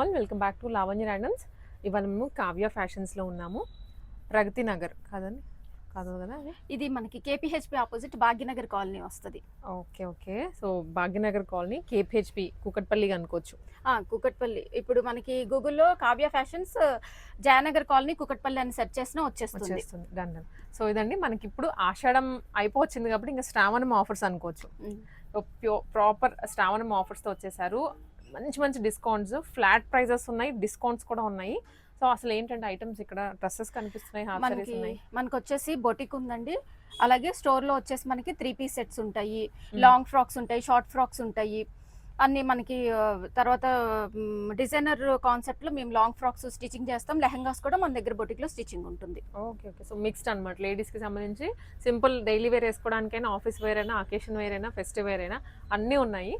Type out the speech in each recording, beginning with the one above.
All welcome back to Lavanya randoms. ఇవాళ మేము కావ్య ఫ్యాషన్స్లో ఉన్నాము. ప్రగతి నగర్ కాదండి, కాదు కదా అది. ఇది మనకి కేపీహెచ్పి ఆపోజిట్ భాగ్యనగర్ కాలనీ వస్తుంది. Okay okay. So Bhagyanagar colony KPHB Kukatpally అనుకోవచ్చు. కూకట్పల్లి. ఇప్పుడు మనకి గూగుల్లో కావ్య ఫ్యాషన్స్ జయనగర్ కాలనీ కూకట్పల్లి అని సెర్చ్ చేసినా వచ్చేస్తుంది. Done done. సో ఇదండి మనకి ఇప్పుడు ఆషాఢం అయిపోవచ్చింది కాబట్టి ఇంకా శ్రావణం ఆఫర్స్ అనుకోవచ్చు. ప్రాపర్ శ్రావణం ఆఫర్స్తో వచ్చేసారు. మంచి మంచి డిస్కౌంట్స్, ఫ్లాట్ ప్రైజెస్ ఉన్నాయి, డిస్కౌంట్స్ కూడా ఉన్నాయి. సో అసలు ఏంటంటే ఐటమ్స్ ఇక్కడ డ్రెస్సెస్ కనిపిస్తున్నాయి, హాఫ్ సారీస్ ఉన్నాయి. మనకు వచ్చేసి బొటిక్ ఉందండి. అలాగే స్టోర్ లో వచ్చేసి మనకి 3 పీస్ సెట్స్ ఉంటాయి, లాంగ్ ఫ్రాక్స్ ఉంటాయి, షార్ట్ ఫ్రాక్స్ ఉంటాయి అన్ని మనకి. తర్వాత డిజైనర్ కాన్సెప్ట్ లో మేము లాంగ్ ఫ్రాక్స్ స్టిచింగ్ చేస్తాం, లెహంగాస్ కూడా మన దగ్గర బొటిక్ లో స్టిచింగ్ ఉంటుంది. Okay okay. సో మిక్స్డ్ అనమాట. లేడీస్ కి సంబంధించి సింపుల్ డైలీ వేర్ వేసుకోవడానికైనా, ఆఫీస్ వేర్ అయినా, అకేషన్ వేర్ అయినా, ఫెస్టివ్ వేర్ అయినా అన్నీ ఉన్నాయి.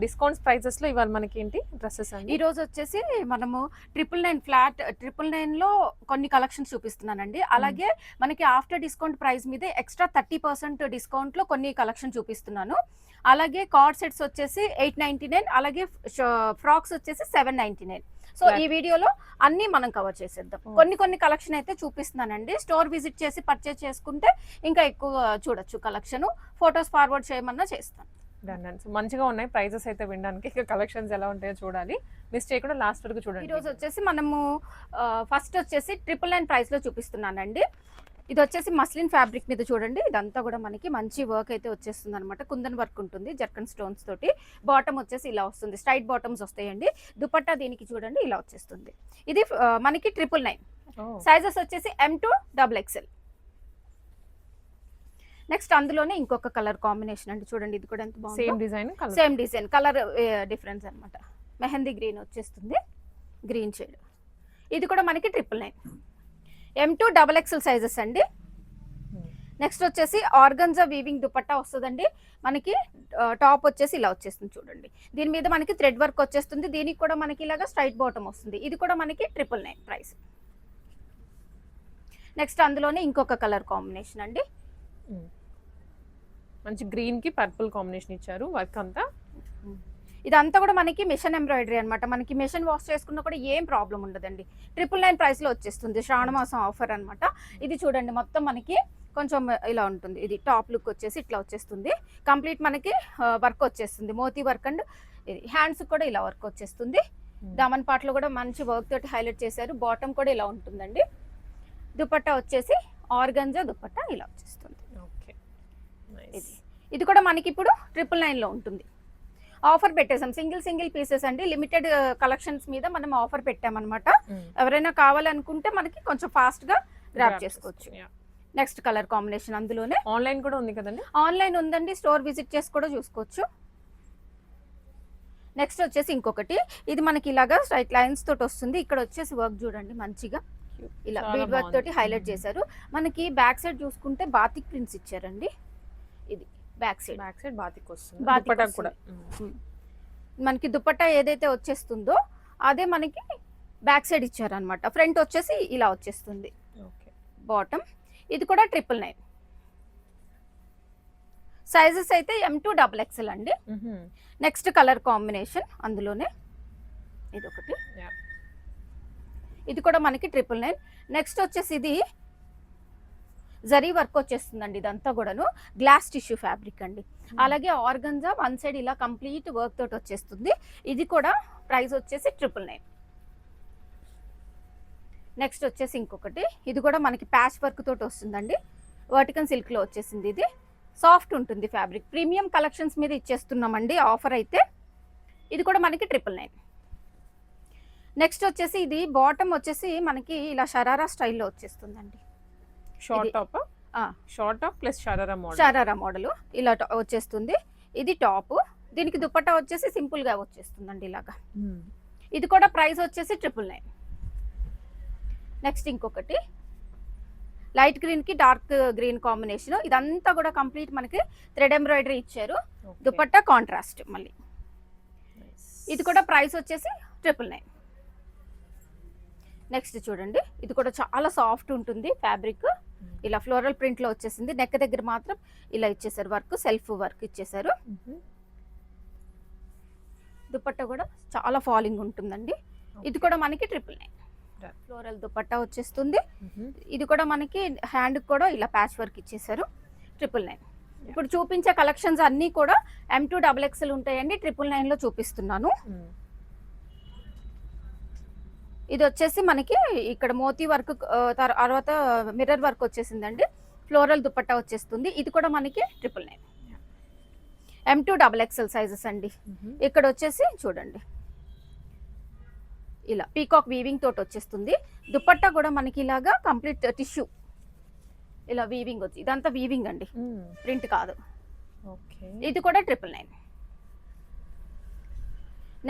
డిస్కౌంట్స్ ప్రైజెస్ లో ఇవాళ మనకి ఏంటి డ్రెస్సెస్ అండి. ఈ రోజు వచ్చేసి మనము 999 ఫ్లాట్ 999 లో కొన్ని కలెక్షన్స్ చూపిస్తున్నానండి. అలాగే మనకి ఆఫ్టర్ డిస్కౌంట్ ప్రైస్ మీద ఎక్స్ట్రా 30% డిస్కౌంట్ లో కొన్ని కలెక్షన్ చూపిస్తున్నాను. అలాగే కార్డ్ సెట్స్ వచ్చేసి 899, అలాగే ఫ్రాక్స్ వచ్చేసి 799. సో ఈ వీడియోలో అన్ని మనం కవర్ చేసేద్దాం. కొన్ని కలెక్షన్ అయితే చూపిస్తున్నానండి. స్టోర్ విజిట్ చేసి పర్చేస్ చేసుకుంటే ఇంకా ఎక్కువ చూడొచ్చు కలెక్షన్. ఫొటోస్ ఫార్వర్డ్ చేయమన్నా చేస్తాను. డన్. సో మంచిగా ఉన్నాయి ప్రైజెస్ అయితే వినడానికి. ఇక కలెక్షన్స్ ఎలా ఉంటాయో చూడాలి, మిస్ చేయకుండా లాస్ట్ వరకు చూడండి. ఈ రోజు వచ్చేసి మనము ఫస్ట్ వచ్చేసి 999 ప్రైస్ లో చూపిస్తున్నానండి. ఇది వచ్చేసి మస్లిన్ ఫ్యాబ్రిక్ మీద చూడండి. ఇదంతా కూడా మనకి మంచి వర్క్ అయితే వచ్చేస్తుంది అనమాట. కుందన్ వర్క్ ఉంటుంది జర్కన్ స్టోన్స్ తోటి. బాటమ్ వచ్చేసి ఇలా వస్తుంది, స్ట్రైట్ బాటమ్స్ వస్తాయండి. దుపట్టా దీనికి చూడండి ఇలా వచ్చేస్తుంది. ఇది మనకి 999. సైజెస్ వచ్చేసి M to XXL. నెక్స్ట్ అందులోనే ఇంకొక కలర్ కాంబినేషన్ అండి, చూడండి ఇది కూడా ఎంత బాగుంది. సేమ్ డిజైన్ కలర్ డిఫరెన్స్ అనమాట. మెహందీ గ్రీన్ వచ్చేస్తుంది, గ్రీన్ షేడ్. ఇది కూడా మనకి 999. M to XXL సైజెస్ అండి. నెక్స్ట్ వచ్చేసి ఆర్గన్జా వీవింగ్ దుపట్టా వస్తుందండి. మనకి టాప్ వచ్చేసి ఇలా వచ్చేస్తుంది చూడండి. దీని మీద మనకి థ్రెడ్ వర్క్ వచ్చేస్తుంది. దీనికి కూడా మనకి ఇలాగా స్ట్రైట్ బాటమ్ వస్తుంది. ఇది కూడా మనకి 999 ప్రైస్. నెక్స్ట్ అందులోనే ఇంకొక కలర్ కాంబినేషన్ అండి. మంచి గ్రీన్ కి పర్పుల్ కాంబినేషన్ ఇచ్చారు. వర్క్ అంతా ఇదంతా కూడా మనకి మిషన్ ఎంబ్రాయిడరీ అనమాట. మనకి మిషన్ వాష్ చేసుకున్నా కూడా ఏం ప్రాబ్లం ఉండదండి. 999 ప్రైస్ లో వచ్చేస్తుంది. శ్రావణ మాసం ఆఫర్ అనమాట. ఇది చూడండి మొత్తం మనకి కొంచెం ఇలా ఉంటుంది. ఇది టాప్ లుక్ వచ్చేసి ఇట్లా వచ్చేస్తుంది. కంప్లీట్ మనకి వర్క్ వచ్చేస్తుంది, మోతీ వర్క్. అండ్ ఇది హ్యాండ్స్ కూడా ఇలా వర్క్ వచ్చేస్తుంది. దామన్ పార్ట్ లో కూడా మంచి వర్క్ తోటి హైలైట్ చేశారు. బాటమ్ కూడా ఇలా ఉంటుందండి. దుపట్టా వచ్చేసి ఆర్గంజా దుపట్టా ఇలా వచ్చేస్తుంది. ఇది కూడా మనకి ఇప్పుడు 999 లో ఉంటుంది. ఆఫర్ పెట్టేసాం, సింగిల్ పీసెస్ అండి. లిమిటెడ్ కలెక్షన్స్ మీద మనం ఆఫర్ పెట్టామన్నమాట. ఎవరైనా కావాలనుకుంటే మనకి కొంచెం ఫాస్ట్ గా గ్రాబ్ చేసుకోవచ్చు. నెక్స్ట్ కలర్ కాంబినేషన్ అందులోనే ఆన్లైన్ కూడా ఉంది కదండి. ఆన్లైన్ ఉందండి, స్టోర్ విజిట్ చేసి కూడా చూసుకోవచ్చు. నెక్స్ట్ వచ్చేసి ఇంకొకటి, ఇది మనకి ఇలాగా స్ట్రైట్ లైన్స్ తోటి వస్తుంది. ఇక్కడ వచ్చేసి వర్క్ చూడండి మంచిగా ఇలా బీడ్ వర్క్ తోటి హైలైట్ చేశారు. మనకి బ్యాక్ సైడ్ చూసుకుంటే బాతిక్ ప్రింట్స్ ఇచ్చారండి. ఇది బ్యాక్ సైడ్ బాతిక్ వస్తుంది. దుపట్టా కూడా మనకి దుపట్టా ఏదైతే వచ్చేస్తుందో అదే మనకి బ్యాక్ సైడ్ ఇచ్చారనమాట. ఫ్రంట్ వచ్చేసి ఇలా వచ్చేస్తుంది బాటమ్. ఇది కూడా 999. సైజెస్ అయితే M to XXL అండి. నెక్స్ట్ కలర్ కాంబినేషన్ అందులోనే ఇదొకటి. ఇది కూడా మనకి 999. నెక్స్ట్ వచ్చేసి ఇది జరీ వర్క్ వచ్చేస్తుందండి. ఇదంతా కూడాను గ్లాస్ టిష్యూ ఫ్యాబ్రిక్ అండి. అలాగే ఆర్గంజా వన్ సైడ్ ఇలా కంప్లీట్ వర్క్ తోటి వచ్చేస్తుంది. ఇది కూడా ప్రైస్ వచ్చేసి 999. నెక్స్ట్ వచ్చేసి ఇంకొకటి, ఇది కూడా మనకి ప్యాచ్ వర్క్ తోటి వస్తుందండి. వర్టికల్ సిల్క్ లో వచ్చేసింది. ఇది సాఫ్ట్ ఉంటుంది ఫ్యాబ్రిక్. ప్రీమియం కలెక్షన్స్ మీద ఇచ్చేస్తున్నామండి ఆఫర్ అయితే. ఇది కూడా మనకి 999. నెక్స్ట్ వచ్చేసి ఇది బాటమ్ వచ్చేసి మనకి ఇలా షరారా స్టైల్లో వచ్చేస్తుందండి. Short top plus sharara model ఇలా వచ్చేస్తుంది. ఇది టాప్. దీనికి దుపట్టా వచ్చేసి సింపుల్ గా వచ్చేస్తుందండి ఇలాగా. ఇది కూడా ప్రైస్ వచ్చేసి 999. నెక్స్ట్ ఇంకొకటి లైట్ గ్రీన్ కి డార్క్ గ్రీన్ కాంబినేషన్. ఇదంతా కూడా కంప్లీట్ మనకి థ్రెడ్ ఎంబ్రాయిడరీ ఇచ్చారు. దుపట్టా కాంట్రాస్ట్ మళ్ళీ. ఇది కూడా ప్రైస్ వచ్చేసి 999. నెక్స్ట్ చూడండి, ఇది కూడా చాలా సాఫ్ట్ ఉంటుంది ఫ్యాబ్రిక్. ఇలా ఫ్లోరల్ ప్రింట్ లో వచ్చేసింది. నెక్ దగ్గర మాత్రం ఇలా ఇచ్చేసారు వర్క్, సెల్ఫ్ వర్క్ ఇచ్చేసారు. దుపట్టా కూడా చాలా ఫాలింగ్ ఉంటుందండి. ఇది కూడా మనకి 999. Done. ఫ్లోరల్ దుపట్టా వచ్చేస్తుంది. Mhm. ఇది కూడా మనకి హ్యాండ్ కూడా ఇలా ప్యాచ్ వర్క్ ఇచ్చేసారు. 999. ఇప్పుడు చూపించే కలెక్షన్స్ అన్నీ కూడా M2 XXL ఉంటాయండి. 999 లో చూపిస్తున్నాను. Mm. ఇది వచ్చేసి మనకి ఇక్కడ మోతీ వర్క్ తర్వాత మిర్రర్ వర్క్ వచ్చేసిందండి. ఫ్లోరల్ దుపట్టా వచ్చేస్తుంది. ఇది కూడా మనకి 999. M2 XXL సైజెస్ అండి. Mhm. ఇక్కడ వచ్చేసి చూడండి ఇలా పీకాక్ వీవింగ్ తోటి వచ్చేస్తుంది. దుపట్టా కూడా మనకి ఇలాగా కంప్లీట్ టిష్యూ ఇలా వీవింగ్ వచ్చి ఇదంతా వీవింగ్ అండి, Mm. ప్రింట్ కాదు. Okay. ఇది కూడా 999.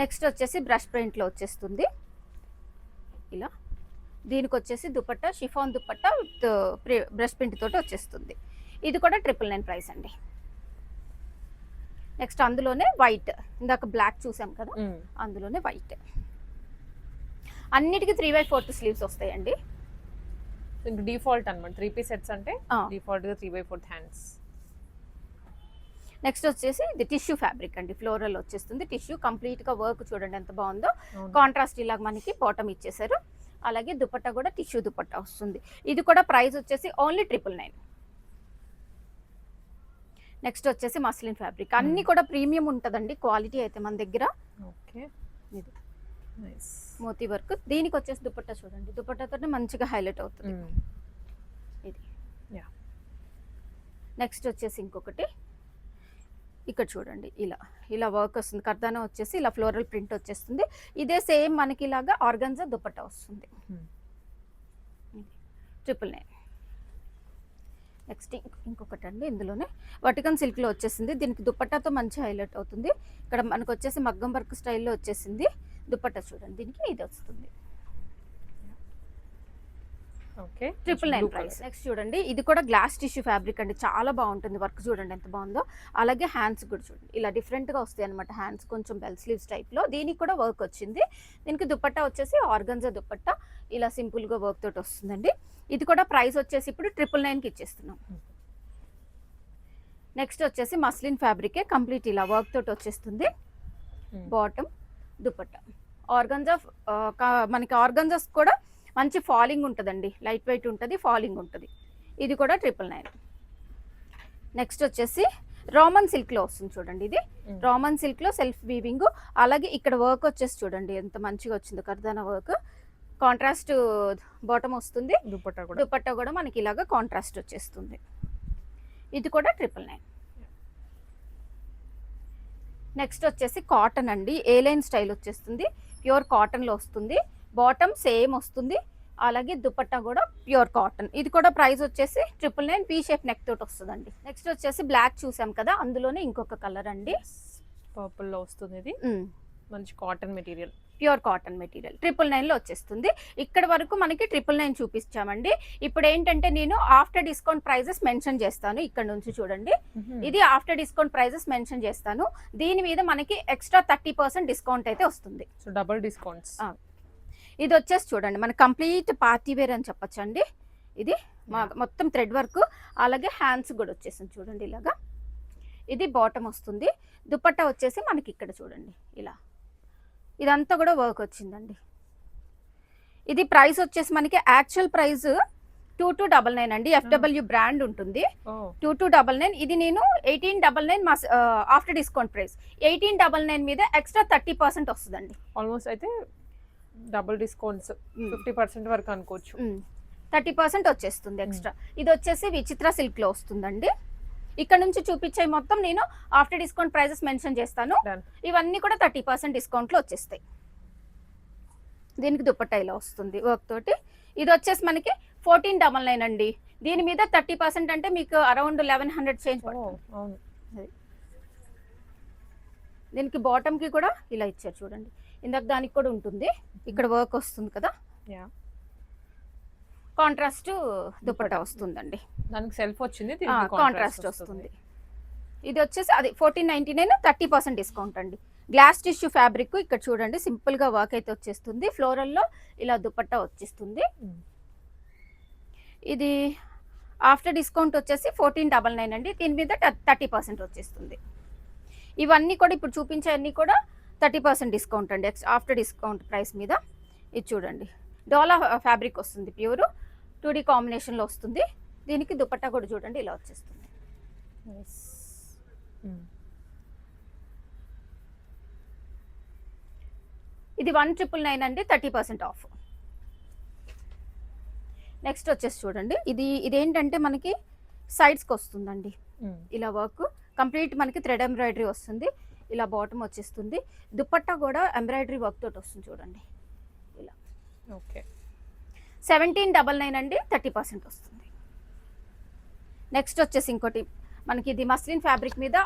నెక్స్ట్ వచ్చేసి బ్రష్ ప్రింట్ లో వచ్చేస్తుంది ఇలా. దీనికి వచ్చేసి dupatta chiffon dupatta with brush print తోటి వచ్చేస్తుంది. ఇది కూడా 999 ప్రైస్ అండి. నెక్స్ట్ అందులోనే వైట్, ఇందాక బ్లాక్ చూసాం కదా, Mm. అందులోనే వైట్. అన్నిటికీ 3/4 స్లీవ్స్ వస్తాయండి. ఇంక డిఫాల్ట్ అన్నమాట 3 పీస్ సెట్స్ అంటే ఆ. డిఫాల్ట్ గా 3/4 హ్యాండ్స్. నెక్స్ట్ వచ్చేసి ఇది టిష్యూ ఫ్యాబ్రిక్ అండి. ఫ్లోరల్ వచ్చేస్తుంది. టిష్యూ కంప్లీట్ గా వర్క్ చూడండి ఎంత బాగుందో. అవును. కాంట్రాస్ట్ ఇలాగ మనకి బాటమ్ ఇచ్చేసారు. అలాగే దుపట్టా కూడా టిష్యూ దుపట్టా వస్తుంది. ఇది కూడా ప్రైస్ వచ్చేసి ఓన్లీ 999. నెక్స్ట్ వచ్చేసి మస్లిన్ ఫ్యాబ్రిక్. అన్ని కూడా ప్రీమియం ఉంటుందండి క్వాలిటీ అయితే మన దగ్గర. ఓకే. ఇది నైస్. మోతీ వర్క్. దీనికి వచ్చేసి దుపట్టా చూడండి, దుపట్టాతో మంచిగా హైలైట్ అవుతుంది. Mm. ఇది Yeah. నెక్స్ట్ వచ్చేసి ఇంకొకటి ఇక్కడ చూడండి ఇలా ఇలా వర్క్ వస్తుంది. కర్దానా వచ్చేసి ఇలా ఫ్లోరల్ ప్రింట్ వచ్చేస్తుంది. ఇదే సేమ్ మనకి ఇలాగా ఆర్గన్జా దుపట్టా వస్తుంది. Hmm. 999. నెక్స్ట్ ఇంకొకటి అండి, ఇందులోనే వటికన్ సిల్క్లో వచ్చేసింది. దీనికి దుపట్టాతో మంచి హైలైట్ అవుతుంది. ఇక్కడ మనకు వచ్చేసి మగ్గం వర్క్ స్టైల్లో వచ్చేసింది. దుపట్టా చూడండి, దీనికి ఇది వస్తుంది. ఓకే. 999 ప్రైస్. నెక్స్ట్ చూడండి ఇది కూడా గ్లాస్ టిష్యూ ఫ్యాబ్రిక్ అండి. చాలా బాగుంటుంది వర్క్ చూడండి ఎంత బాగుందో. అలాగే హ్యాండ్స్ కూడా చూడండి ఇలా డిఫరెంట్గా వస్తాయి అనమాట. హ్యాండ్స్ కొంచెం బెల్ స్లీవ్స్ టైప్లో. దీనికి కూడా వర్క్ వచ్చింది. దీనికి దుపట్టా వచ్చేసి ఆర్గన్జా దుపట్టా ఇలా సింపుల్గా వర్క్ తోటి వస్తుందండి. ఇది కూడా ప్రైస్ వచ్చేసి ఇప్పుడు 999కి ఇచ్చేస్తున్నాం. నెక్స్ట్ వచ్చేసి మస్లిన్ ఫ్యాబ్రికే కంప్లీట్ ఇలా వర్క్ తోటి వచ్చేస్తుంది. Hmm. Bottom dupatta organza. మనకి ఆర్గన్జాస్ కూడా మంచి ఫాలింగ్ ఉంటుందండి, లైట్ వెయిట్ ఉంటుంది, ఫాలింగ్ ఉంటుంది. ఇది కూడా 999. నెక్స్ట్ వచ్చేసి రోమన్ సిల్క్లో వస్తుంది చూడండి. ఇది Mm. రోమన్ సిల్క్లో సెల్ఫ్ వీవింగ్. అలాగే ఇక్కడ వర్క్ వచ్చేసి చూడండి ఎంత మంచిగా వచ్చిందో కర్దానా వర్క్. కాంట్రాస్ట్ బాటమ్ వస్తుంది. దుపట్టా కూడా. దుపట్టా కూడా మనకి ఇలాగా కాంట్రాస్ట్ వచ్చేస్తుంది. ఇది కూడా 999. నెక్స్ట్ వచ్చేసి కాటన్ అండి. ఏ లైన్ స్టైల్ వచ్చేస్తుంది. ప్యూర్ కాటన్లో వస్తుంది. బాటమ్ సేమ్ వస్తుంది. అలాగే దుపట్టా కూడా ప్యూర్ కాటన్. ఇది కూడా ప్రైస్ వచ్చేసి 999. పీ షేప్ నెక్ తోటి వస్తుందండి. నెక్స్ట్ వచ్చేసి బ్లాక్ చూసాం కదా, అందులోనే ఇంకొక కలర్ అండి. పర్పుల్ లో వస్తుంది. ఇది మంచి cotton material. Pure cotton material 999 లో వచ్చేస్తుంది. ఇక్కడ వరకు మనకి 999 చూపించామండి. ఇప్పుడు ఏంటంటే నేను ఆఫ్టర్ డిస్కౌంట్ ప్రైజెస్ మెన్షన్ చేస్తాను. ఇక్కడ నుంచి చూడండి, ఇది ఆఫ్టర్ డిస్కౌంట్ ప్రైజెస్ మెన్షన్ చేస్తాను. దీని మీద మనకి ఎక్స్ట్రా 30% డిస్కౌంట్ అయితే వస్తుంది. So double discounts. ఇది వచ్చేసి చూడండి మన కంప్లీట్ పార్టీ వేర్ అని చెప్పొచ్చు అండి. ఇది మొత్తం థ్రెడ్ వర్క్. అలాగే హ్యాండ్స్ కూడా వచ్చేసింది చూడండి ఇలాగా. ఇది బాటమ్ వస్తుంది. దుపట్టా వచ్చేసి మనకి ఇక్కడ చూడండి ఇలా ఇదంతా కూడా వర్క్ వచ్చిందండి. ఇది ప్రైస్ వచ్చేసి మనకి యాక్చువల్ ప్రైస్ 2299 అండి. FW బ్రాండ్ ఉంటుంది. 2299. ఇది నేను 1899 ఆఫ్టర్ డిస్కౌంట్ ప్రైస్. 1899 మీద ఎక్స్ట్రా 30% వస్తుందండి. ఆల్మోస్ట్ అయితే డబుల్ డిస్కౌంట్స్ 50% వరకు అనుకోవచ్చు. 30% వచ్చేస్తుంది ఎక్స్ట్రా. ఇది వచ్చేసి విచిత్ర సిల్క్ లో వస్తుందండి. ఇక్కడ నుంచి చూపించే మొత్తం నేను ఆఫ్టర్ డిస్కౌంట్ ప్రైజెస్ మెన్షన్ చేస్తాను. Done. ఇవన్నీ కూడా 30% డిస్కౌంట్ లో వచ్చేస్తాయి. దీనికి దుపట్టా ఇలా వస్తుంది వర్క్ తోటి. ఇది వచ్చేసి మనకి 1499 అండి. దీని మీద 30% అంటే మీకు అరౌండ్ 1100 చేంజ్ పడుతుంది. అవును. దీనికి బాటమ్ కి కూడా ఇలా ఇచ్చారు చూడండి. ఇందాక దానికి కూడా ఉంటుంది. ఇక్కడ వర్క్ వస్తుంది కదా, యా. కాంట్రాస్ట్ దుపట్టా వస్తుందండి. దానికి సెల్ఫ్ వచ్చింది, కాంట్రాస్ట్ వస్తుంది. ఇది వచ్చేసి అది 1499, 30% డిస్కౌంట్ అండి. గ్లాస్ టిష్యూ ఫ్యాబ్రిక్ ఇక్కడ చూడండి సింపుల్ గా వర్క్ అయితే వచ్చేస్తుంది. ఫ్లోరల్లో ఇలా దుపట్టా వచ్చేస్తుంది. ఇది ఆఫ్టర్ డిస్కౌంట్ వచ్చేసి 1499 అండి. దీని మీద 30% వచ్చేస్తుంది. ఇవన్నీ కూడా ఇప్పుడు చూపించే అన్ని కూడా 30% డిస్కౌంట్ అండి ఆఫ్టర్ డిస్కౌంట్ ప్రైస్ మీద. ఇది చూడండి డోలా ఫ్యాబ్రిక్ వస్తుంది, ప్యూర్ 2D కాంబినేషన్లో వస్తుంది. దీనికి దుపట్టా కూడా చూడండి ఇలా వచ్చేస్తుంది. ఇది 1999 అండి, 30% ఆఫ్. నెక్స్ట్ వచ్చేసి చూడండి, ఇదేంటంటే మనకి సైడ్స్కి వస్తుందండి ఇలా వర్క్, కంప్లీట్ మనకి థ్రెడ్ ఎంబ్రాయిడరీ వస్తుంది. ఇలా బాటమ్ వచ్చేస్తుంది, దుపట్టా కూడా ఎంబ్రాయిడరీ వర్క్ తోటి వస్తుంది చూడండి ఇలా. ఓకే 1799 అండి, 30% వస్తుంది. నెక్స్ట్ వచ్చేసి ఇంకోటి మనకి ఇది మస్లిన్ ఫ్యాబ్రిక్ మీద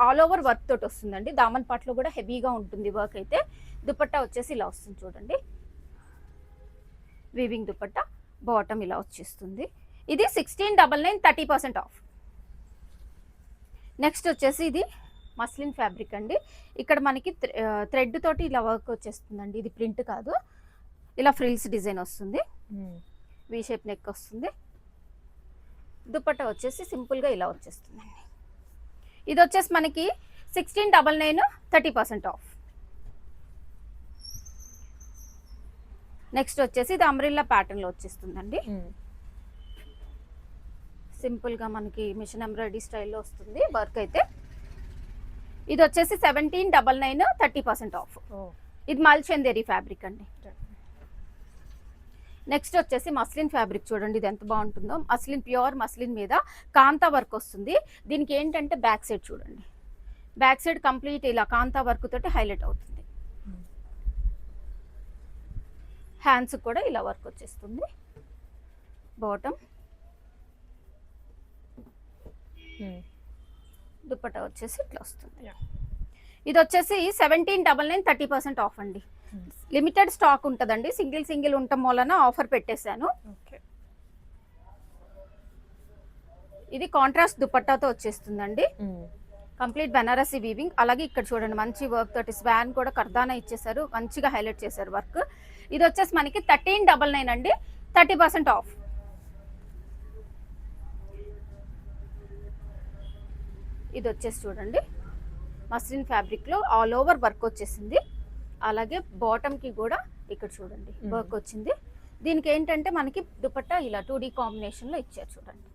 ఆల్ ఓవర్ వర్క్ తోటి వస్తుందండి. దామన్ పాట్లో కూడా హెవీగా ఉంటుంది వర్క్ అయితే. దుపట్టా వచ్చేసి ఇలా వస్తుంది చూడండి, వీవింగ్ దుపట్టా, బాటమ్ ఇలా వచ్చేస్తుంది. ఇది 1699, 30% ఆఫ్. నెక్స్ట్ వచ్చేసి ఇది మస్లిన్ ఫ్యాబ్రిక్ అండి. ఇక్కడ మనకి థ్రెడ్ తోటి ఇలా వర్క్ వచ్చేస్తుందండి, ఇది ప్రింట్ కాదు. ఇలా ఫ్రిల్స్ డిజైన్ వస్తుంది, వి షేప్ నెక్ వస్తుంది. దుపట్టా వచ్చేసి సింపుల్గా ఇలా వచ్చేస్తుందండి. ఇది వచ్చేసి మనకి 1699, 30% ఆఫ్. నెక్స్ట్ వచ్చేసి ఇది అంబ్రిల్లా ప్యాటర్న్లో వచ్చేస్తుందండి. సింపుల్గా మనకి మిషన్ ఎంబ్రాయిడరీ స్టైల్లో వస్తుంది వర్క్ అయితే. ఇది వచ్చేసి 1799, 30% ఆఫ్. ఇది మల్చందేరి ఫ్యాబ్రిక్ అండి. నెక్స్ట్ వచ్చేసి మస్లిన్ ఫ్యాబ్రిక్ చూడండి, ఇది ఎంత బాగుంటుందో. మస్లిన్, ప్యూర్ మస్లిన్ మీద కాంతా వర్క్ వస్తుంది. దీనికి ఏంటంటే బ్యాక్ సైడ్ చూడండి, బ్యాక్ సైడ్ కంప్లీట్ ఇలా కాంతా వర్క్ తోటి హైలైట్ అవుతుంది. హ్యాండ్స్ కూడా ఇలా వర్క్ వచ్చేస్తుంది. బాటమ్, దుపట్టా వచ్చేసి ఇట్లా వస్తుంది. ఇది వచ్చేసి 1799, 30% ఆఫ్ అండి. లిమిటెడ్ స్టాక్ ఉంటుందండి, సింగిల్ ఉండటం వలన ఆఫర్ పెట్టేశాను. ఇది కాంట్రాస్ట్ దుపట్టాతో వచ్చేస్తుందండి, కంప్లీట్ బెనారసీ వీవింగ్. అలాగే ఇక్కడ చూడండి మంచి వర్క్ తోటి స్వాన్ కూడా కర్దానా ఇచ్చేసారు, మంచిగా హైలైట్ చేశారు వర్క్. ఇది వచ్చేసి మనకి 1399 అండి, 30% ఆఫ్. ఇది వచ్చేసి చూడండి మస్లిన్ ఫ్యాబ్రిక్ లో ఆల్ ఓవర్ వర్క్ వచ్చేసింది. అలాగే బాటమ్ కి కూడా ఇక్కడ చూడండి వర్క్ వచ్చింది. దీనికి ఏంటంటే మనకి దుపట్టా ఇలా 2D కాంబినేషన్ లో ఇచ్చారు చూడండి,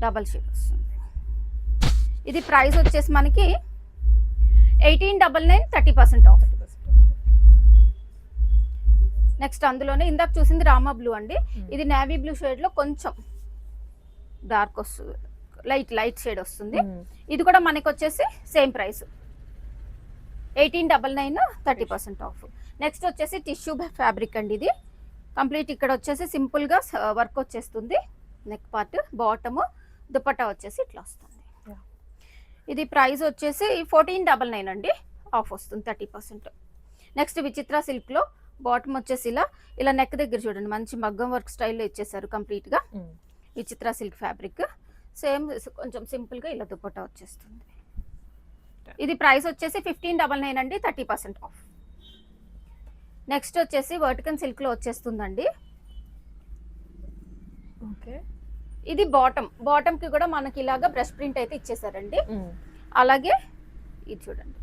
డబల్ షేడ్ వస్తుంది. ఇది ప్రైస్ వచ్చేసి మనకి 1899, 30% ఆఫ్. నెక్స్ట్ అందులోనే ఇందాక చూసింది రామా బ్లూ అండి, ఇది నేవీ బ్లూ షేడ్ లో కొంచెం డార్క్ వస్తుంది, లైట్ షేడ్ వస్తుంది. ఇది కూడా మనకి వచ్చేసి సేమ్ ప్రైస్ 1899, 30% ఆఫ్. నెక్స్ట్ వచ్చేసి టిష్యూ ఫ్యాబ్రిక్ అండి. ఇది కంప్లీట్ ఇక్కడ వచ్చేసి సింపుల్ గా వర్క్ వచ్చేస్తుంది, నెక్ పార్ట్, బాటమ్, దుపట్టా వచ్చేసి ఇట్లా వస్తుంది. ఇది ప్రైస్ వచ్చేసి 1499 అండి, ఆఫ్ వస్తుంది 30%. నెక్స్ట్ విచిత్ర సిల్క్ లో బాటమ్ వచ్చేసి ఇలా నెక్ దగ్గర చూడండి మంచి మగ్గం వర్క్ స్టైల్లో ఇచ్చేసారు కంప్లీట్ గా. విచిత్ర సిల్క్ ఫ్యాబ్రిక్ సేమ్, కొంచెం సింపుల్ గా ఇలా దుపట్టా వచ్చేస్తుంది. ఇది ప్రైస్ వచ్చేసి 1599 అండి, 30% ఆఫ్. నెక్స్ట్ వచ్చేసి వర్టికన్ సిల్క్ లో వచ్చేస్తుందండి. ఇది బాటమ్ కి కూడా మనకి ఇలాగా బ్రష్ ప్రింట్ అయితే ఇచ్చేసారండి. అలాగే ఇది చూడండి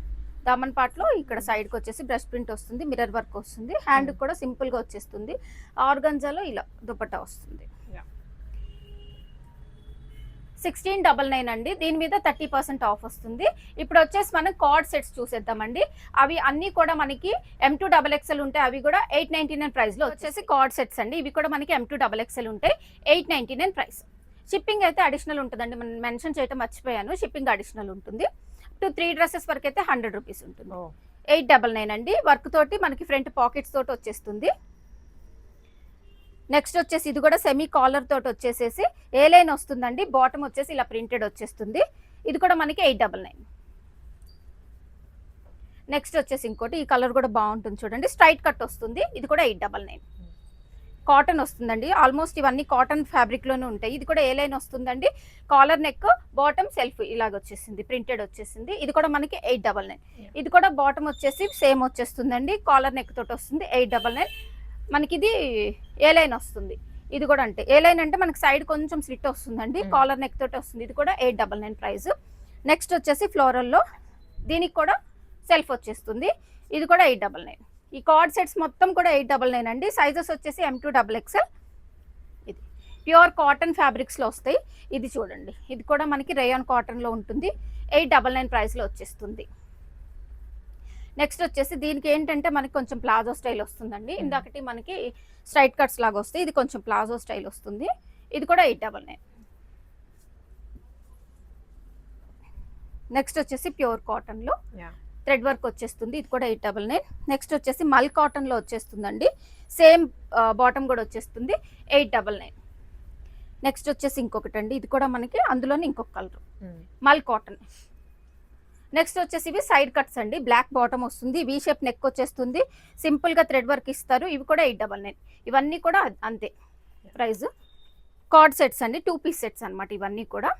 దామన్ పార్ట్ లో ఇక్కడ సైడ్ కి వచ్చేసి బ్రష్ ప్రింట్ వస్తుంది, మిర్రర్ వర్క్ వస్తుంది. హ్యాండ్ కూడా సింపుల్ గా వచ్చేస్తుంది. ఆర్గంజాలో ఇలా దుపట్టా వస్తుంది. 1699 అండి, దీని మీద 30% ఆఫ్ వస్తుంది. ఇప్పుడు వచ్చేసి మనం కార్డ్ సెట్స్ చూసేద్దామండి. అవి అన్ని కూడా మనకి M2 XXL ఉంటాయి, అవి కూడా 899 ప్రైస్ లో వచ్చేసి కార్డ్ సెట్స్ అండి. ఇవి కూడా మనకి M2 XXL ఉంటాయి, 899 ప్రైస్. షిప్పింగ్ అయితే అడిషనల్ ఉంటుందండి, మనం మెన్షన్ చేయడం మర్చిపోయాను, షిప్పింగ్ అడిషనల్ ఉంటుంది. 3 డ్రెస్సెస్ వరకు అయితే 100 రూపీస్ ఉంటుంది. 899 అండి, వర్క్ తోటి మనకి ఫ్రంట్ పాకెట్స్ తోటి వచ్చేస్తుంది. నెక్స్ట్ వచ్చేసి ఇది కూడా సెమీ కాలర్ తోటి వచ్చేసేసి ఏ లైన్ వస్తుందండి, బాటమ్ వచ్చేసి ఇలా ప్రింటెడ్ వచ్చేస్తుంది. ఇది కూడా మనకి 899. నెక్స్ట్ వచ్చేసి ఇంకోటి, ఈ కలర్ కూడా బాగుంటుంది చూడండి, స్ట్రైట్ కట్ వస్తుంది. ఇది కూడా 899. కాటన్ వస్తుందండి, ఆల్మోస్ట్ ఇవన్నీ కాటన్ ఫ్యాబ్రిక్ లోనే ఉంటాయి. ఇది కూడా ఏ లైన్ వస్తుందండి, కాలర్ నెక్, బాటమ్ సెల్ఫ్ ఇలాగ వచ్చేసింది, ప్రింటెడ్ వచ్చేసింది. ఇది కూడా మనకి 899. ఇది కూడా బాటమ్ వచ్చేసి సేమ్ వచ్చేస్తుందండి, కాలర్ నెక్ తోటి వస్తుంది, 899. మనకి ఇది ఏ లైన్ వస్తుంది. ఇది కూడా అంటే ఏ లైన్ అంటే మనకి సైడ్ కొంచెం స్లిట్ వస్తుందండి, కాలర్ నెక్ తోటి వస్తుంది. ఇది కూడా 899 ప్రైస్. నెక్స్ట్ వచ్చేసి ఫ్లోరల్లో, దీనికి కూడా సెల్ఫ్ వచ్చేస్తుంది. ఇది కూడా 899. ఈ కార్డ్ సెట్స్ మొత్తం కూడా 899 అండి. సైజెస్ వచ్చేసి M2 XXL. ఇది ప్యూర్ కాటన్ ఫ్యాబ్రిక్స్లో వస్తాయి. ఇది చూడండి, ఇది కూడా మనకి రేయాన్ కాటన్లో ఉంటుంది. 899 ప్రైస్లో వచ్చేస్తుంది. నెక్స్ట్ వచ్చేసి దీనికి ఏంటంటే మనకి కొంచెం ప్లాజో స్టైల్ వస్తుందండి. ఇందాకటి మనకి స్ట్రైట్ కట్స్ లాగా వస్తాయి, ఇది కొంచెం ప్లాజో స్టైల్ వస్తుంది. ఇది కూడా 899. నెక్స్ట్ వచ్చేసి ప్యూర్ కాటన్లో థ్రెడ్ వర్క్ వచ్చేస్తుంది, ఇది కూడా 899. నెక్స్ట్ వచ్చేసి మల్ కాటన్లో వచ్చేస్తుందండి, సేమ్ బాటమ్ కూడా వచ్చేస్తుంది, 899. నెక్స్ట్ వచ్చేసి ఇంకొకటి అండి, ఇది కూడా మనకి అందులోనే ఇంకొక కలర్ మల్ కాటన్. నెక్స్ట్ వచ్చేసి ఇవి సైడ్ కట్స్ అండి, బ్లాక్ బాటమ్ వస్తుంది, వీ షేప్ నెక్ వచ్చేస్తుంది, సింపుల్గా థ్రెడ్ వర్క్ ఇస్తారు. ఇవి కూడా 899. ఇవన్నీ కూడా అంతే ప్రైస్. కార్డ్ సెట్స్ అండి, 2 పీస్ సెట్స్ అనమాట ఇవన్నీ కూడా.